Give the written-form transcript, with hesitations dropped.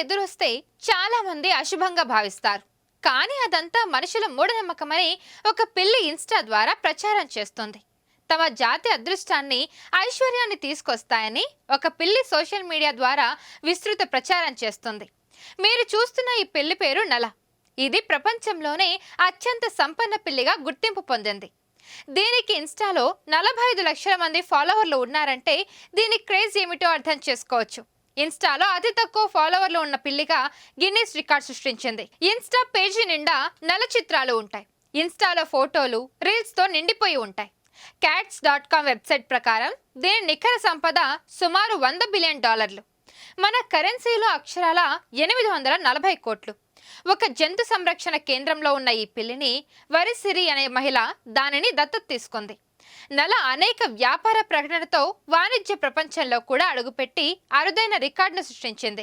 ఎదురొస్తే చాలా మంది అశుభంగా భావిస్తారు. కానీ అదంతా మనుషుల మూఢనమ్మకమని ఒక పిల్లి ఇన్స్టా ద్వారా ప్రచారం చేస్తుంది. తమ జాతి అదృష్టాన్ని, ఐశ్వర్యాన్ని తీసుకొస్తాయని ఒక పిల్లి సోషల్ మీడియా ద్వారా విస్తృత ప్రచారం చేస్తుంది. మీరు చూస్తున్న ఈ పిల్లి పేరు నల. ఇది ప్రపంచంలోనే అత్యంత సంపన్న పిల్లిగా గుర్తింపు పొందింది. దీనికి ఇన్స్టాలో 45 లక్షల మంది ఫాలోవర్లు ఉన్నారంటే దీని క్రేజ్ ఏమిటో అర్థం చేసుకోవచ్చు. ఇన్స్టాలో అతి తక్కువ ఫాలోవర్లు ఉన్న పిల్లిగా గిన్నిస్ రికార్డ్ సృష్టించింది. ఇన్స్టా పేజీ నిండా నల చిత్రాలు ఉంటాయి. ఇన్స్టాలో ఫోటోలు, రీల్స్తో నిండిపోయి ఉంటాయి. cats.com వెబ్సైట్ ప్రకారం దీని నికర సంపద సుమారు $100 బిలియన్. మన కరెన్సీలో అక్షరాల 840 కోట్లు. ఒక జంతు సంరక్షణ కేంద్రంలో ఉన్న ఈ పిల్లిని వరిసిరి అనే మహిళ దానిని దత్తత తీసుకుంది. నల అనేక వ్యాపార ప్రకటనతో వాణిజ్య ప్రపంచంలో కూడా అడుగుపెట్టి అరుదైన రికార్డును సృష్టించింది.